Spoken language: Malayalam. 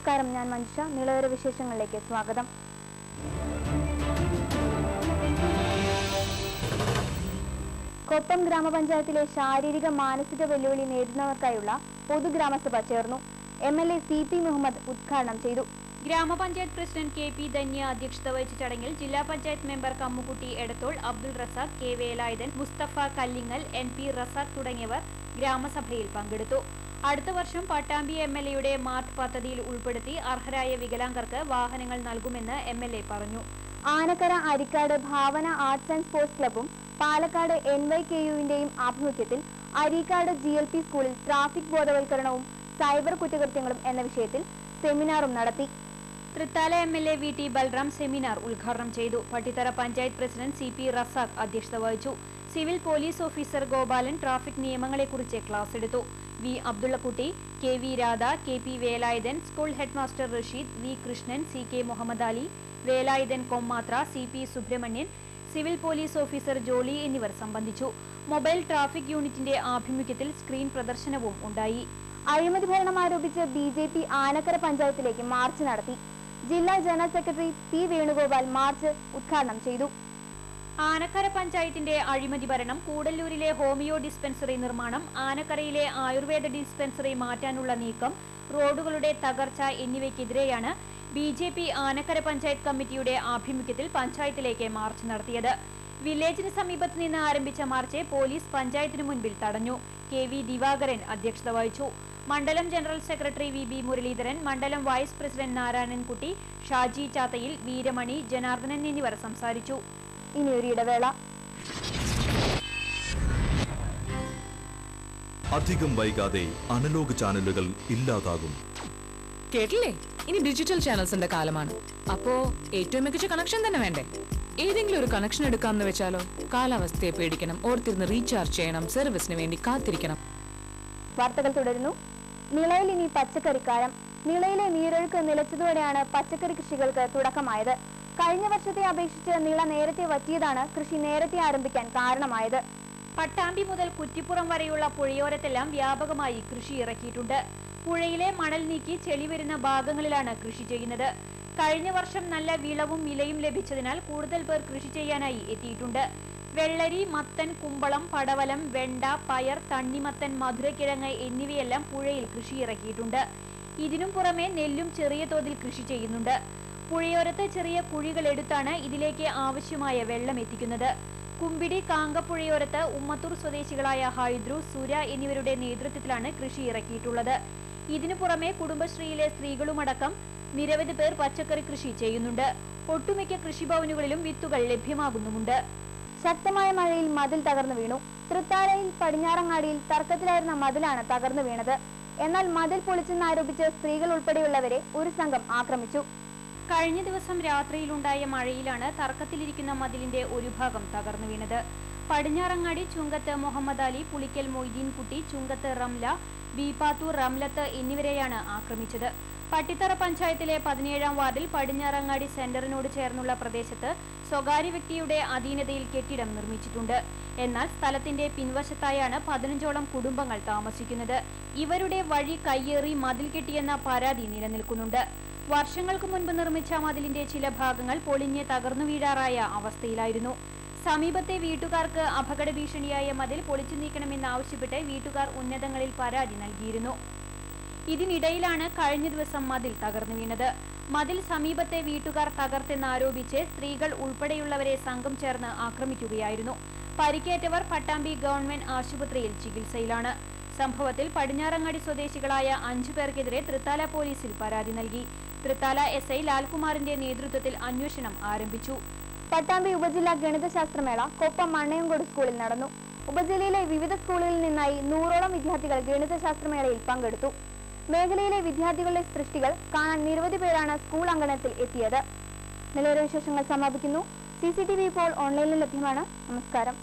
നമസ്കാരം, ഞാൻ മഞ്ജുഷ. നിളവര വിശേഷങ്ങളിലേക്ക് സ്വാഗതം. കൊപ്പം ഗ്രാമപഞ്ചായത്തിലെ ശാരീരിക മാനസിക വെല്ലുവിളി നേരിടുന്നവർക്കായുള്ള പൊതുഗ്രാമസഭ ചേർന്നു. MLA CP മുഹമ്മദ് ഉദ്ഘാടനം ചെയ്തു. ഗ്രാമപഞ്ചായത്ത് പ്രസിഡന്റ് KP ധന്യ അധ്യക്ഷത വഹിച്ച ചടങ്ങിൽ ജില്ലാ panchayat member Kammukutty Edathol, Abdul Razak, K Velayudhan, Mustafa Kallingal, NP Razak തുടങ്ങിയവർ ഗ്രാമസഭയിൽ പങ്കെടുത്തു. അടുത്ത വർഷം പട്ടാമ്പി MLAയുടെ മാർട്ട് പദ്ധതിയിൽ ഉൾപ്പെടുത്തി അർഹരായ വികലാംഗർക്ക് വാഹനങ്ങൾ നൽകുമെന്ന് MLA പറഞ്ഞു. Anakkara Arikkad Bhavana arts and sports ക്ലബും പാലക്കാട് NYKUവിന്റെയും ആഭിമുഖ്യത്തിൽ അരീക്കാട് GLP സ്കൂളിൽ ട്രാഫിക് ബോധവൽക്കരണവും സൈബർ കുറ്റകൃത്യങ്ങളും എന്ന വിഷയത്തിൽ സെമിനാറും നടത്തി. Thrithala MLA VT Balram seminar ഉദ്ഘാടനം ചെയ്തു. പട്ടിത്തറ പഞ്ചായത്ത് പ്രസിഡന്റ് CP റസാഖ് അധ്യക്ഷത വഹിച്ചു. Civil police officer Gopalan traffic നിയമങ്ങളെക്കുറിച്ച് ക്ലാസ് എടുത്തു. V Abdullakutty, KV Radha, KP Velayudhan, school headmaster Rasheed, V Krishnan, CK Muhammad Ali, Velayudhan Kommathra, CP Subramanian, civil police officer Jolly എന്നിവർ സംബന്ധിച്ചു. മൊബൈൽ ട്രാഫിക് യൂണിറ്റിന്റെ ആഭിമുഖ്യത്തിൽ സ്ക്രീൻ പ്രദർശനവും ഉണ്ടായി. അഴിമതി ഭരണം ആരോപിച്ച് BJP ആനക്കര പഞ്ചായത്തിലേക്ക് മാർച്ച് നടത്തി. ജില്ലാ general secretary P Venugopal March ഉദ്ഘാടനം ചെയ്തു. ആനക്കര പഞ്ചായത്തിന്റെ അഴിമതി ഭരണം, കൂടല്ലൂരിലെ ഹോമിയോ ഡിസ്പെൻസറി നിർമ്മാണം, ആനക്കരയിലെ ആയുർവേദ ഡിസ്പെൻസറി മാറ്റാനുള്ള നീക്കം, റോഡുകളുടെ തകർച്ച എന്നിവയ്ക്കെതിരെയാണ് BJP ആനക്കര പഞ്ചായത്ത് കമ്മിറ്റിയുടെ ആഭിമുഖ്യത്തിൽ പഞ്ചായത്തിലേക്ക് മാർച്ച് നടത്തിയത്. വില്ലേജിന് സമീപത്ത് നിന്ന് ആരംഭിച്ച മാർച്ച് പോലീസ് പഞ്ചായത്തിനു മുൻപിൽ തടഞ്ഞു. KV ദിവാകരൻ അധ്യക്ഷത വഹിച്ചു. മണ്ഡലം ജനറൽ സെക്രട്ടറി VB മുരളീധരൻ, മണ്ഡലം വൈസ് പ്രസിഡന്റ് നാരായണൻകുട്ടി, ഷാജി ചാത്തയിൽ, വീരമണി, ജനാർദ്ദനൻ എന്നിവർ സംസാരിച്ചു. ഇനിയൊരു ഇടവേള. അധികം വൈകാതെ അനലോഗ് ചാനലുകൾ ഇല്ലാതാകും. കേട്ടില്ലേ? ഇനി ഡിജിറ്റൽ ചാനൽസിന്റെ കാലമാണ്. അപ്പോ ഏറ്റവും മികച്ച കണക്ഷൻ തന്നെ വേണ്ടേ? ഏതെങ്കിലും ഒരു കണക്ഷൻ എടുക്കാമെന്ന് വെച്ചാലോ? കാലാവസ്ഥയെ പേടിക്കണം, ഓർത്തിരുന്ന് റീചാർജ് ചെയ്യണം, സർവീസിന് വേണ്ടി കാത്തിരിക്കണം. വാർത്തകൾ തുടരുന്നു. നിളയിൽ ഇനി പച്ചക്കറിക്കാലം. നിളയിലെ നീരൊഴുക്ക് നിലച്ചതോടെയാണ് പച്ചക്കറി കൃഷികൾക്ക് തുടക്കമായത്. കഴിഞ്ഞ വർഷത്തെ അപേക്ഷിച്ച് നിള നേരത്തെ വറ്റിയതാണ് കൃഷി നേരത്തെ ആരംഭിക്കാൻ കാരണമായത്. പട്ടാമ്പി മുതൽ കുറ്റിപ്പുറം വരെയുള്ള പുഴയോരത്തെല്ലാം വ്യാപകമായി കൃഷി ഇറക്കിയിട്ടുണ്ട്. പുഴയിലെ മണൽ നീക്കി ചെളി വരുന്ന ഭാഗങ്ങളിലാണ് കൃഷി ചെയ്യുന്നത്. കഴിഞ്ഞ വർഷം നല്ല വിളവും വിലയും ലഭിച്ചതിനാൽ കൂടുതൽ പേർ കൃഷി ചെയ്യാനായി എത്തിയിട്ടുണ്ട്. വെള്ളരി, മത്തൻ, കുമ്പളം, പടവലം, വെണ്ട, പയർ, തണ്ണിമത്തൻ, മധുരക്കിഴങ്ങ് എന്നിവയെല്ലാം പുഴയിൽ കൃഷി ഇറക്കിയിട്ടുണ്ട്. ഇതിനും പുറമെ നെല്ലും ചെറിയ തോതിൽ കൃഷി ചെയ്യുന്നുണ്ട്. പുഴയോരത്ത് ചെറിയ കുഴികൾ എടുത്താണ് ഇതിലേക്ക് ആവശ്യമായ വെള്ളം എത്തിക്കുന്നത്. കുമ്പിടി കാങ്കപ്പുഴയോരത്ത് ഉമ്മത്തൂർ സ്വദേശികളായ ഹൈദ്രു, സുര എന്നിവരുടെ നേതൃത്വത്തിലാണ് കൃഷി ഇറക്കിയിട്ടുള്ളത്. ഇതിനു പുറമെ കുടുംബശ്രീയിലെ സ്ത്രീകളുമടക്കം നിരവധി പേർ പച്ചക്കറി കൃഷി ചെയ്യുന്നുണ്ട്. ഒട്ടുമിക്ക കൃഷിഭവനുകളിലും വിത്തുകൾ ലഭ്യമാകുന്നുമുണ്ട്. ശക്തമായ മഴയിൽ മതിൽ തകർന്നു വീണു. തൃത്താലയിൽ പടിഞ്ഞാറങ്ങാടിയിൽ തർക്കത്തിലായിരുന്ന മതിലാണ് തകർന്നു വീണത്. എന്നാൽ മതിൽ പൊളിച്ചെന്നാരോപിച്ച് സ്ത്രീകൾ ഉൾപ്പെടെയുള്ളവരെ ഒരു സംഘം ആക്രമിച്ചു. കഴിഞ്ഞ ദിവസം രാത്രിയിലുണ്ടായ മഴയിലാണ് തർക്കത്തിലിരിക്കുന്ന മതിലിന്റെ ഒരു ഭാഗം തകർന്നു വീണത്. പടിഞ്ഞാറങ്ങാടി ചുങ്കത്ത് മുഹമ്മദ് അലി, പുളിക്കൽ മൊയ്തീൻ കുട്ടി, ചുങ്കത്ത് റംല, ബീപാത്തൂർ റംലത്ത് എന്നിവരെയാണ് ആക്രമിച്ചത്. പട്ടിത്തറ പഞ്ചായത്തിലെ 17ാം വാർഡിൽ പടിഞ്ഞാറങ്ങാടി സെന്ററിനോട് ചേർന്നുള്ള പ്രദേശത്ത് സ്വകാര്യ വ്യക്തിയുടെ അധീനതയിൽ കെട്ടിടം നിർമ്മിച്ചിട്ടുണ്ട്. എന്നാൽ സ്ഥലത്തിന്റെ പിൻവശത്തായാണ് 15ഓളം കുടുംബങ്ങൾ താമസിക്കുന്നത്. ഇവരുടെ വഴി കയ്യേറി മതിൽ കെട്ടിയെന്ന പരാതി നിലനിൽക്കുന്നുണ്ട്. വർഷങ്ങൾക്ക് മുൻപ് നിർമ്മിച്ച മതിലിന്റെ ചില ഭാഗങ്ങൾ പൊളിഞ്ഞ് തകർന്നു വീഴാറായ അവസ്ഥയിലായിരുന്നു. സമീപത്തെ വീട്ടുകാർക്ക് അപകട ഭീഷണിയായ മതിൽ പൊളിച്ചു നീക്കണമെന്നാവശ്യപ്പെട്ട് വീട്ടുകാർ ഉന്നതങ്ങളിൽ പരാതി നൽകിയിരുന്നു. ഇതിനിടയിലാണ് കഴിഞ്ഞ ദിവസം മതിൽ തകർന്നു വീണത്. മതിൽ സമീപത്തെ വീട്ടുകാർ തകർത്തെന്നാരോപിച്ച് സ്ത്രീകൾ ഉൾപ്പെടെയുള്ളവരെ സംഘം ചേർന്ന് ആക്രമിക്കുകയായിരുന്നു. പരിക്കേറ്റവർ പട്ടാമ്പി ഗവൺമെന്റ് ആശുപത്രിയിൽ ചികിത്സയിലാണ്. സംഭവത്തിൽ പടിഞ്ഞാറങ്ങാടി സ്വദേശികളായ 5 പേർക്കെതിരെ തൃത്താല പോലീസിൽ പരാതി നൽകി. തൃത്താല SI ലാൽകുമാറിന്റെ നേതൃത്വത്തിൽ അന്വേഷണം ആരംഭിച്ചു. പട്ടാമ്പി ഉപജില്ലാ ഗണിതശാസ്ത്രമേള കൊപ്പം മണ്ണയംകോട് സ്കൂളിൽ നടന്നു. ഉപജില്ലയിലെ വിവിധ സ്കൂളുകളിൽ നിന്നായി 100ഓളം വിദ്യാർത്ഥികൾ ഗണിതശാസ്ത്രമേളയിൽ പങ്കെടുത്തു. മേഖലയിലെ വിദ്യാർത്ഥികളുടെ സൃഷ്ടികൾ കാണാൻ നിരവധി പേരാണ് സ്കൂൾ അങ്കണത്തിൽ എത്തിയത്. നിലവിലെ വിശേഷങ്ങൾ സമാപിക്കുന്നു. CCTV ഇപ്പോൾ ഓൺലൈനിൽ ലഭ്യമാണ്. നമസ്കാരം.